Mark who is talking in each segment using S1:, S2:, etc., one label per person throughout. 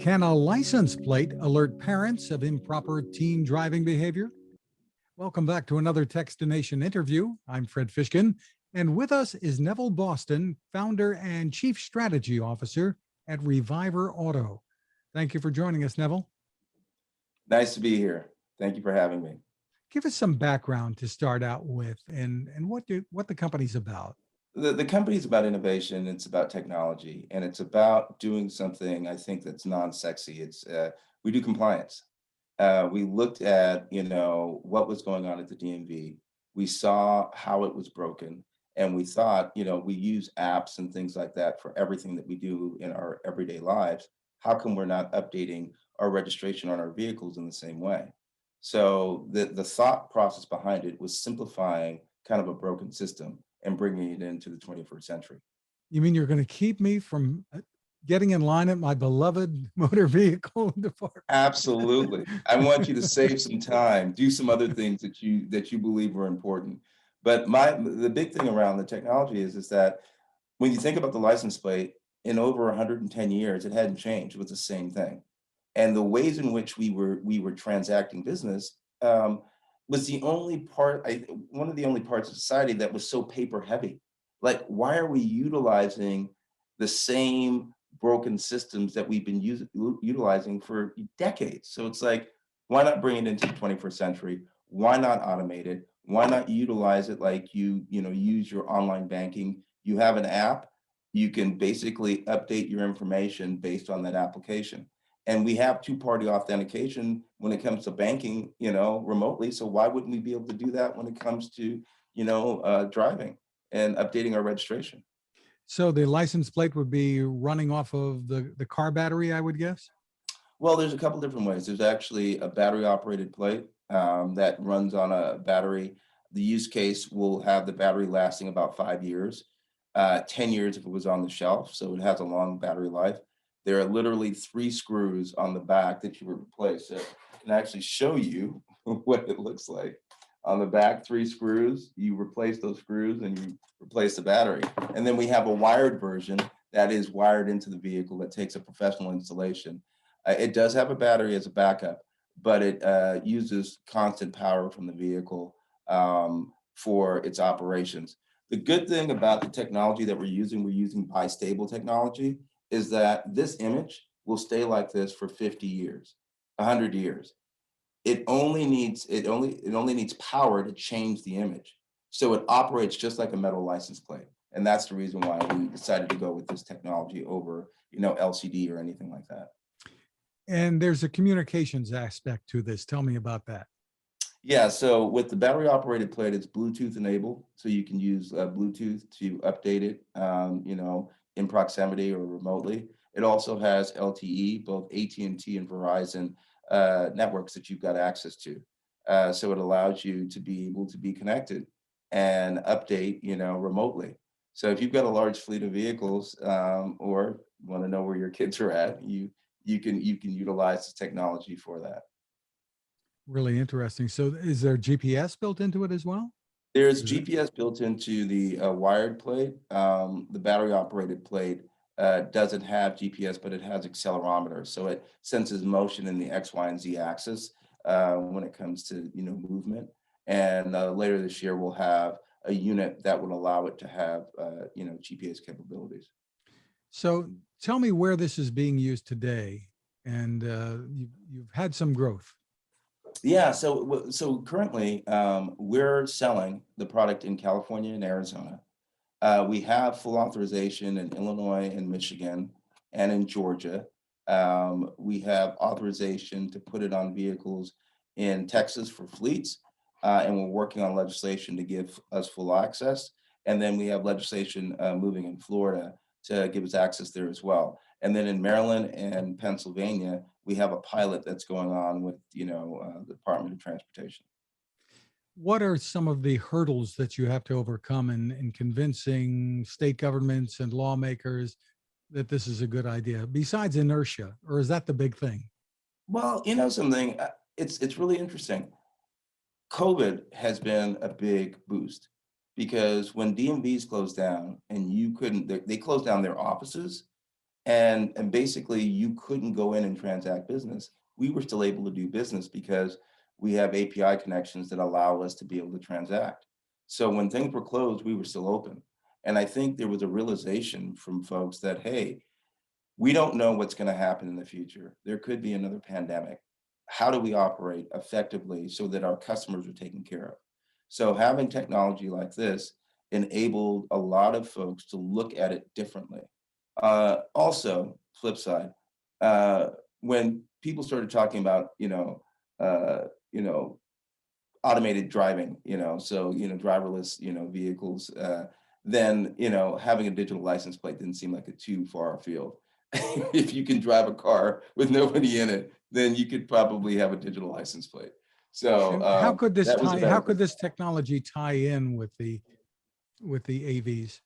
S1: Can a license plate alert parents of improper teen driving behavior? Welcome back to another Techstination interview. I'm Fred Fishkin, and with us is Neville Boston, founder and chief strategy officer at Reviver Auto. Thank you for joining us, Neville.
S2: Nice to be here. Thank you for having me.
S1: Give us some background to start out with, and what the company's about.
S2: The company's about innovation, it's about technology, and it's about doing something I think that's non-sexy. We do compliance. We looked at what was going on at the DMV. We saw how it was broken, and we thought we use apps and things like that for everything that we do in our everyday lives. How come we're not updating our registration on our vehicles in the same way? So the thought process behind it was simplifying kind of a broken system and bringing it into the 21st century.
S1: You mean you're going to keep me from getting in line at my beloved motor vehicle department?
S2: Absolutely. I want you to save some time, do some other things that you believe are important. But the big thing around the technology is that when you think about the license plate, in over 110 years, it hadn't changed. It was the same thing. And the ways in which we were transacting business was one of the only parts of society that was so paper heavy. Like, why are we utilizing the same broken systems that we've been utilizing for decades? So it's like, why not bring it into the 21st century? Why not automate it? Why not utilize it like use your online banking? You have an app, you can basically update your information based on that application. And we have two-party authentication when it comes to banking, remotely. So why wouldn't we be able to do that when it comes to, driving and updating our registration?
S1: So the license plate would be running off of the car battery, I would guess?
S2: Well, there's a couple different ways. There's actually a battery-operated plate that runs on a battery. The use case will have the battery lasting about 5 years, 10 years if it was on the shelf. So it has a long battery life. There are literally 3 screws on the back that you would replace. So I can actually show you what it looks like. On the back, 3 screws, you replace those screws and you replace the battery. And then we have a wired version that is wired into the vehicle that takes a professional installation. It does have a battery as a backup, but it uses constant power from the vehicle for its operations. The good thing about the technology that we're using bistable technology, is that this image will stay like this for 50 years, 100 years. It only needs power to change the image. So it operates just like a metal license plate. And that's the reason why we decided to go with this technology over, LCD or anything like that.
S1: And there's a communications aspect to this. Tell me about that.
S2: Yeah, so with the battery operated plate, it's Bluetooth enabled. So you can use Bluetooth to update it, in proximity or remotely. It also has LTE, both AT&T and Verizon networks that you've got access to. So it allows you to be able to be connected and update, remotely. So if you've got a large fleet of vehicles or want to know where your kids are at, you can utilize this technology for that.
S1: Really interesting. So is there GPS built into it as well?
S2: There's GPS built into the wired plate. The battery operated plate doesn't have GPS, but it has accelerometer. So it senses motion in the X, Y, and Z axis when it comes to movement. And later this year, we'll have a unit that would allow it to have GPS capabilities.
S1: So tell me where this is being used today. And you've had some growth.
S2: Yeah, so currently we're selling the product in California and Arizona. We have full authorization in Illinois and Michigan and in Georgia. We have authorization to put it on vehicles in Texas for fleets, and we're working on legislation to give us full access. And then we have legislation moving in Florida to give us access there as well. And then in Maryland and Pennsylvania, we have a pilot that's going on with, the Department of Transportation.
S1: What are some of the hurdles that you have to overcome in convincing state governments and lawmakers that this is a good idea, besides inertia, or is that the big thing?
S2: Well, something, it's really interesting. COVID has been a big boost because when DMVs closed down and they closed down their offices, And basically you couldn't go in and transact business. We were still able to do business because we have API connections that allow us to be able to transact. So when things were closed, we were still open. And I think there was a realization from folks that, hey, we don't know what's going to happen in the future. There could be another pandemic. How do we operate effectively so that our customers are taken care of? So having technology like this enabled a lot of folks to look at it differently. Also, flip side, uh, when people started talking about, uh, you know, automated driving, so, driverless, vehicles, then, having a digital license plate didn't seem like a too far afield. If you can drive a car with nobody in it, then you could probably have a digital license plate. So
S1: And how could this
S2: that was a
S1: tie, how
S2: benefit.
S1: could this technology tie in with the AVs?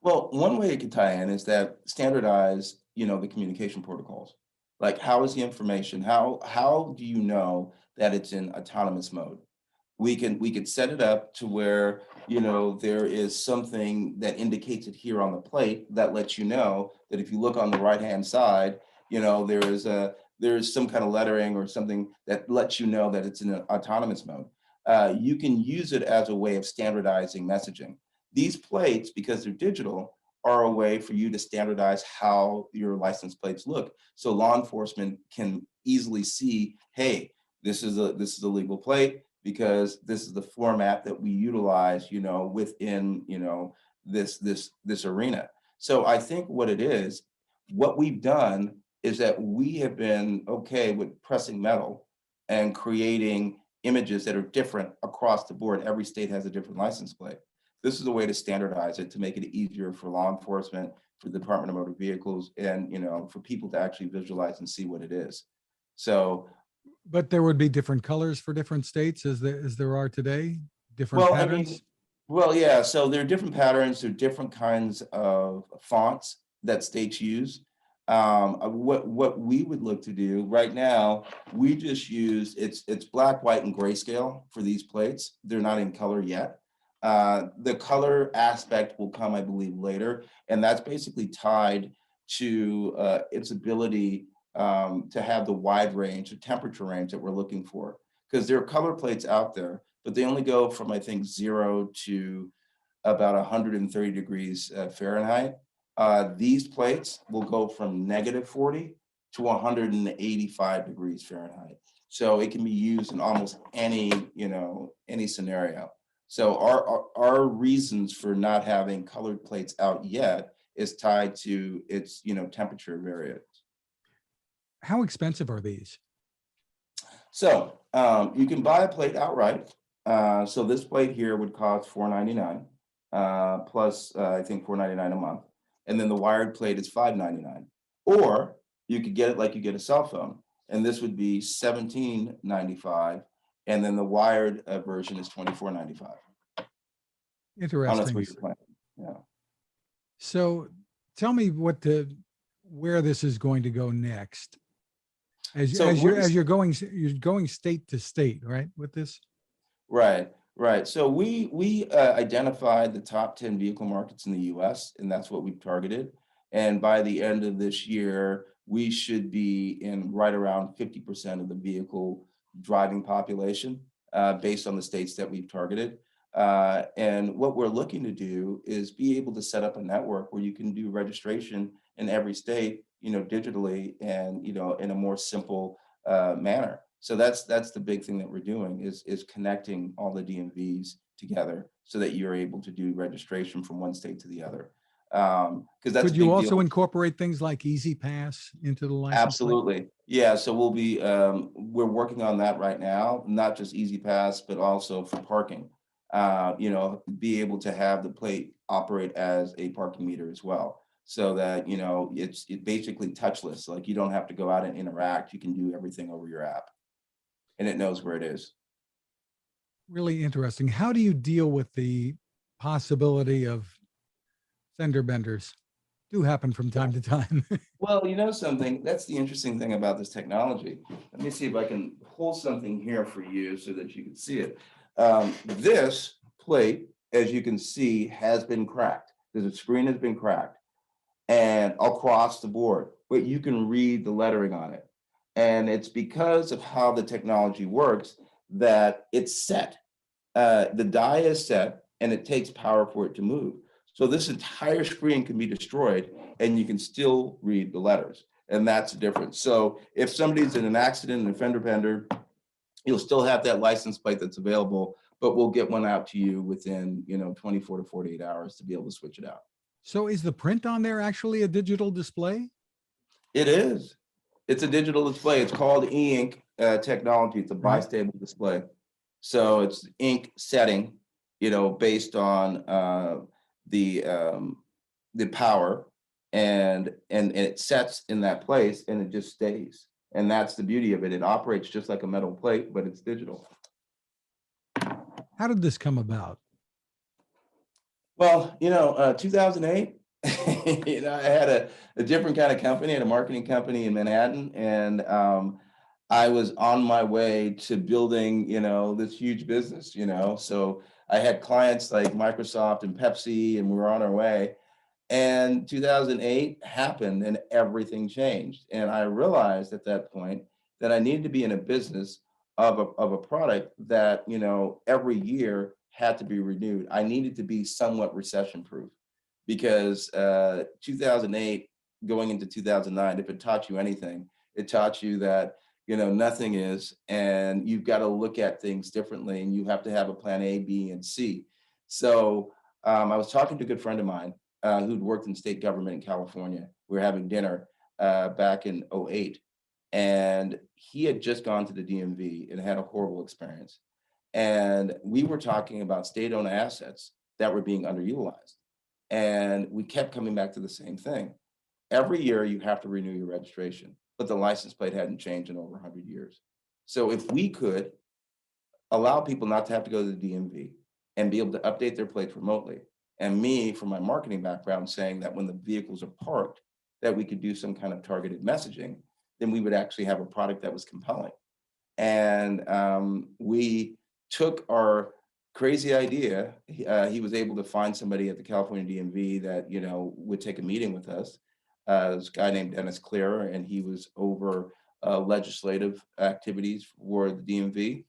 S2: Well, one way it could tie in is that standardize, the communication protocols. Like, how is the information? How do you know that it's in autonomous mode? We could set it up to where, there is something that indicates it here on the plate that lets you know that if you look on the right hand side, there is some kind of lettering or something that lets you know that it's in an autonomous mode. You can use it as a way of standardizing messaging. These plates, because they're digital, are a way for you to standardize how your license plates look. So law enforcement can easily see, hey, this is a legal plate because this is the format that we utilize, within, this arena. So I think what we've done is that we have been okay with pressing metal and creating images that are different across the board. Every state has a different license plate. This is a way to standardize it to make it easier for law enforcement, for the Department of Motor Vehicles, and for people to actually visualize and see what it is. So,
S1: But there would be different colors for different states as there are today, different
S2: well, I mean,
S1: patterns.
S2: well, yeah. So there are different patterns. There are different kinds of fonts that states use. What we would look to do right now, we just use it's black, white, and grayscale for these plates. They're not in color yet. The color aspect will come, I believe, later, and that's basically tied to its ability to have the wide range, the temperature range that we're looking for. Because there are color plates out there, but they only go from, I think, 0 to about 130 degrees Fahrenheit. These plates will go from -40 to 185 degrees Fahrenheit. So it can be used in almost any scenario. So our reasons for not having colored plates out yet is tied to its, temperature variance.
S1: How expensive are these?
S2: So you can buy a plate outright. So this plate here would cost $4.99 plus I think $4.99 a month, and then the wired plate is $5.99. Or you could get it like you get a cell phone, and this would be $17.95, and then the wired version is $24.95 on a
S1: Interesting.
S2: 3-year plan. Yeah.
S1: So tell me where this is going to go next.
S2: So
S1: You're going state to state, right, with this?
S2: right, right. So we identified the top 10 vehicle markets in the U.S., and that's what we've targeted. And by the end of this year, we should be in right around 50% of the vehicle driving population, based on the states that we've targeted. And what we're looking to do is be able to set up a network where you can do registration in every state, digitally, and in a more simple manner. So that's the big thing that we're doing is connecting all the DMVs together so that you're able to do registration from one state to the other. Because that's a
S1: Could you
S2: big
S1: also
S2: deal.
S1: incorporate things like Easy Pass into the license plate?
S2: Absolutely. Yeah. So we're working on that right now, not just Easy Pass, but also for parking. Be able to have the plate operate as a parking meter as well. So that, it's basically touchless. Like, you don't have to go out and interact. You can do everything over your app, and it knows where it is.
S1: Really interesting. How do you deal with the possibility of fender benders? Do happen from time to time.
S2: Well, you know something, that's the interesting thing about this technology. Let me see if I can pull something here for you so that you can see it. This plate, as you can see, has been cracked. The screen has been cracked. and across the board, but you can read the lettering on it. And it's because of how the technology works that it's set. The die is set and it takes power for it to move. So this entire screen can be destroyed and you can still read the letters. And that's the difference. So if somebody's in an accident, an fender bender, you'll still have that license plate that's available, but we'll get one out to you within, 24 to 48 hours to be able to switch it out.
S1: So is the print on there actually a digital display?
S2: It is. It's a digital display. It's called e-ink technology. It's a
S1: Right.
S2: bistable display. So it's ink setting, based on the power, and it sets in that place and it just stays. And that's the beauty of it. It operates just like a metal plate, but it's digital.
S1: How did this come about?
S2: Well, 2008, I had a different kind of company, I had a marketing company in Manhattan, and I was on my way to building, this huge business, so I had clients like Microsoft and Pepsi, and we were on our way. And 2008 happened and everything changed. And I realized at that point that I needed to be in a business of a product that, every year had to be renewed. I needed to be somewhat recession proof because 2008 going into 2009, if it taught you anything, it taught you that, nothing is, and you've got to look at things differently and you have to have a plan A, B, and C. So I was talking to a good friend of mine who'd worked in state government in California. We were having dinner back in '08, and he had just gone to the DMV and had a horrible experience. And we were talking about state-owned assets that were being underutilized. And we kept coming back to the same thing. Every year you have to renew your registration, but the license plate hadn't changed in over 100 years. So if we could allow people not to have to go to the DMV and be able to update their plates remotely, and me, from my marketing background, saying that when the vehicles are parked, that we could do some kind of targeted messaging, then we would actually have a product that was compelling. And we took our crazy idea. He was able to find somebody at the California DMV that, would take a meeting with us. This guy named Dennis Clear, and he was over legislative activities for the DMV.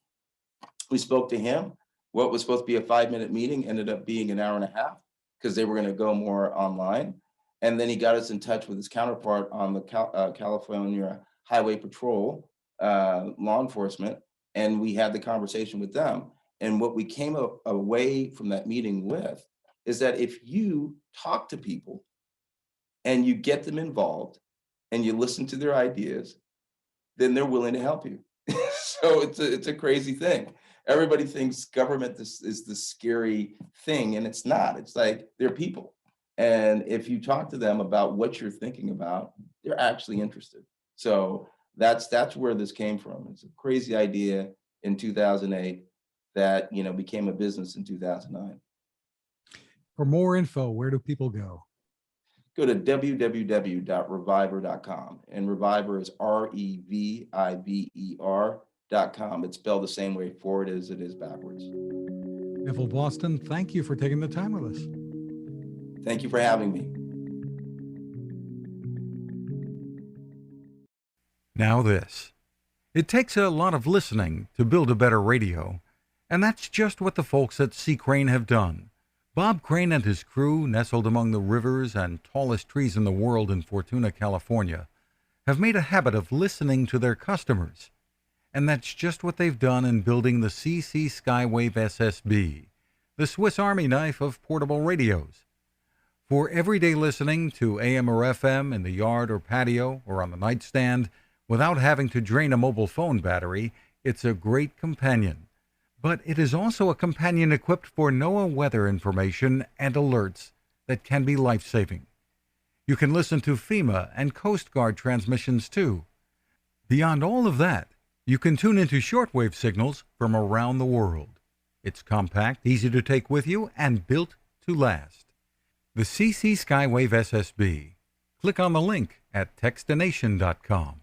S2: We spoke to him. What was supposed to be a 5-minute meeting ended up being an hour and a half because they were going to go more online. And then he got us in touch with his counterpart on the California Highway Patrol, law enforcement, and we had the conversation with them. And what we came away from that meeting with is that if you talk to people and you get them involved and you listen to their ideas, then they're willing to help you. So it's a crazy thing. Everybody thinks government is the scary thing, and it's not. It's like they're people. And if you talk to them about what you're thinking about, they're actually interested. So that's where this came from. It's a crazy idea in 2008 that, became a business in 2009.
S1: For more info, where do people go?
S2: Go to www.reviver.com, and Reviver is REVIVER.com. It's spelled the same way forward as it is backwards.
S1: Neville Boston, thank you for taking the time with us.
S2: Thank you for having me.
S3: Now this. It takes a lot of listening to build a better radio, and that's just what the folks at C. Crane have done. Bob Crane and his crew, nestled among the rivers and tallest trees in the world in Fortuna, California, have made a habit of listening to their customers. And that's just what they've done in building the CC Skywave SSB, the Swiss Army knife of portable radios. For everyday listening to AM or FM in the yard or patio or on the nightstand without having to drain a mobile phone battery, it's a great companion. But it is also a companion equipped for NOAA weather information and alerts that can be life-saving. You can listen to FEMA and Coast Guard transmissions too. Beyond all of that, you can tune into shortwave signals from around the world. It's compact, easy to take with you, and built to last. The CC Skywave SSB. Click on the link at Techstination.com.